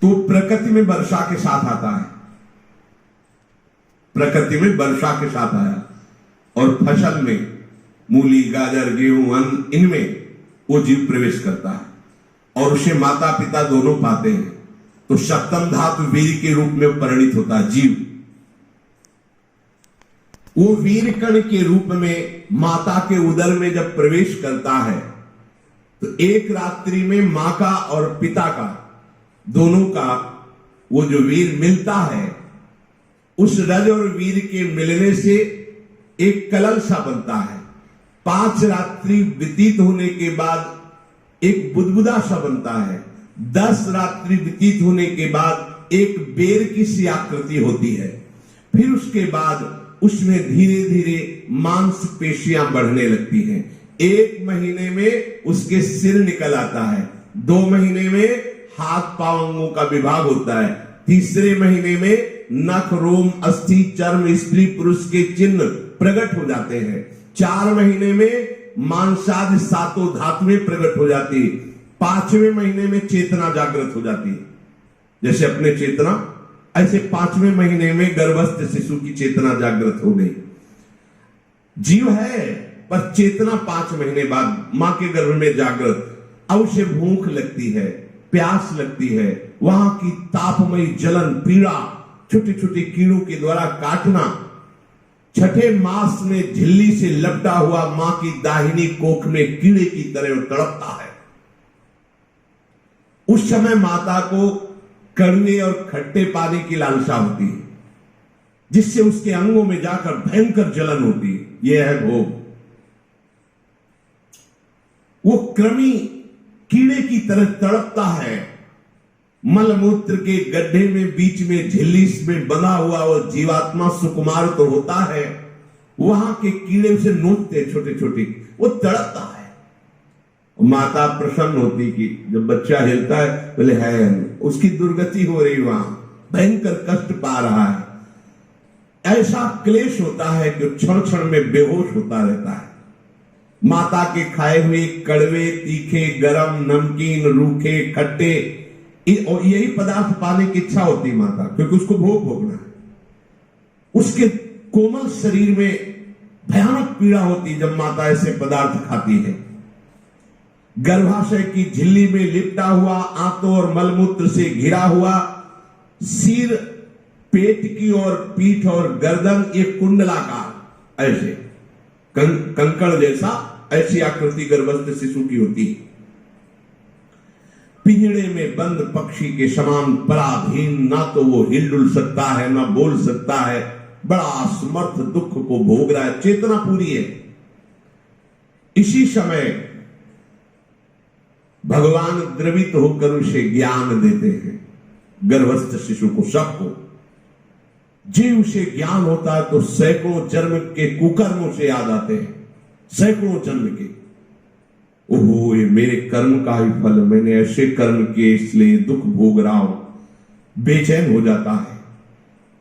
तो प्रकृति में वर्षा के साथ आता है, प्रकृति में वर्षा के साथ आया, और फसल में मूली, गाजर, गेहूं, अन्न, इनमें वो जीव प्रवेश करता है और उसे माता पिता दोनों पाते हैं। तो सप्तम धातु वीर के रूप में परिणित होता है जीव। वो वीर कण के रूप में माता के उदर में जब प्रवेश करता है तो एक रात्रि में मां का और पिता का, दोनों का वो जो वीर मिलता है, उस रज और वीर के मिलने से एक कलल सा बनता है। 5 रात्रि व्यतीत होने के बाद एक बुदबुदा सा बनता है। 10 रात्रि व्यतीत होने के बाद एक बेर की सी आकृति होती है। फिर उसके बाद उसमें धीरे धीरे मांसपेशियां बढ़ने लगती हैं। 1 महीने में उसके सिर निकल आता है। 2 महीने में हाथ पांव अंगों का विभाग होता है। 3रे महीने में नख, रोम, अस्थि, चर्म, स्त्री पुरुष के चिन्ह प्रकट हो जाते हैं। 4 महीने में मांसादि 7 धातुएं प्रकट हो जाती है। 5वें महीने में चेतना जागृत हो जाती है। जैसे अपने चेतना, ऐसे 5वें महीने में गर्भस्थ शिशु की चेतना जागृत हो गई। जीव है पर चेतना 5 महीने बाद मां के गर्भ में जागृत। अब उसे भूख लगती है, प्यास लगती है, वहां की तापमयी जलन, पीड़ा, छोटे छोटे कीड़ों के द्वारा काटना, 6ठे मास में झिल्ली से लपटा हुआ मां की दाहिनी कोख में कीड़े की तरह तड़पता है। उस समय माता को कड़वे और खट्टे पानी की लालसा होती है, जिससे उसके अंगों में जाकर भयंकर जलन होती है। यह है भोग। वो कृमि कीड़े की तरह तड़पता है। मलमूत्र के गड्ढे में बीच में झिल्ली में बंधा हुआ वो जीवात्मा सुकुमार तो होता है, वहां के कीड़े उसे नोचते छोटे छोटे, वो तड़पता है। माता प्रसन्न होती कि जब बच्चा हिलता है, बोले है उसकी दुर्गति हो रही, वहां भयंकर कष्ट पा रहा है। ऐसा क्लेश होता है कि क्षण क्षण में बेहोश होता रहता है। माता के खाए हुए कड़वे, तीखे, गरम, नमकीन, रूखे, खट्टे, और यही पदार्थ पाने की इच्छा होती है माता, क्योंकि उसको भोग भोगना है। उसके कोमल शरीर में भयानक पीड़ा होती है जब माता ऐसे पदार्थ खाती है। गर्भाशय की झिल्ली में लिपटा हुआ, आंतों और मलमूत्र से घिरा हुआ सिर, पेट की और पीठ और गर्दन एक कुंडलाकार, ऐसे कंकड़ जैसा, ऐसी आकृति गर्भस्थ शिशु की होती है। पिंजड़े में बंद पक्षी के समान पराधीन, ना तो वो हिलडुल सकता है, ना बोल सकता है। बड़ा असमर्थ दुख को भोग रहा है, चेतना पूरी है। इसी समय भगवान द्रवित होकर उसे ज्ञान देते हैं, गर्भस्थ शिशु को, सबको। जीव से ज्ञान होता है तो सैकड़ों जन्म के कुकर्मों से याद आते हैं, सैकड़ों जन्म के। ओहो, ये मेरे कर्म का ही फल, मैंने ऐसे कर्म किए इसलिए दुख भोग रहा हूं। बेचैन हो जाता है,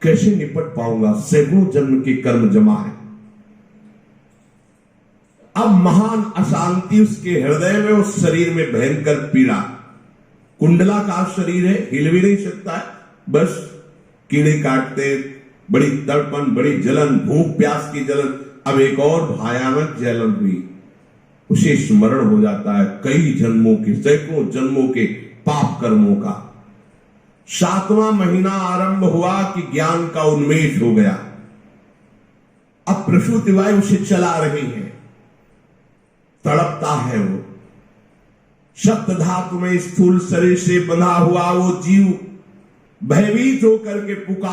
कैसे निपट पाऊंगा, सैकड़ों जन्म के कर्म जमा है। अब महान अशांति उसके हृदय में, उस शरीर में भयंकर पीड़ा। कुंडलाकार शरीर है, हिल भी नहीं सकता है, बस कीड़े काटते, बड़ी तड़पन, बड़ी जलन, भूख प्यास की जलन। अब एक और भयानक जलन हुई, उसे स्मरण हो जाता है कई जन्मों के, सैकड़ों जन्मों के पाप कर्मों का। 7वां महीना आरंभ हुआ कि ज्ञान का उन्मेष हो गया। अब प्रसूति वायु उसे चला रही है, तड़पता है वो। सप्त धातु में स्थूल शरीर से बंधा हुआ वो जीव भयभीत होकर के पुकार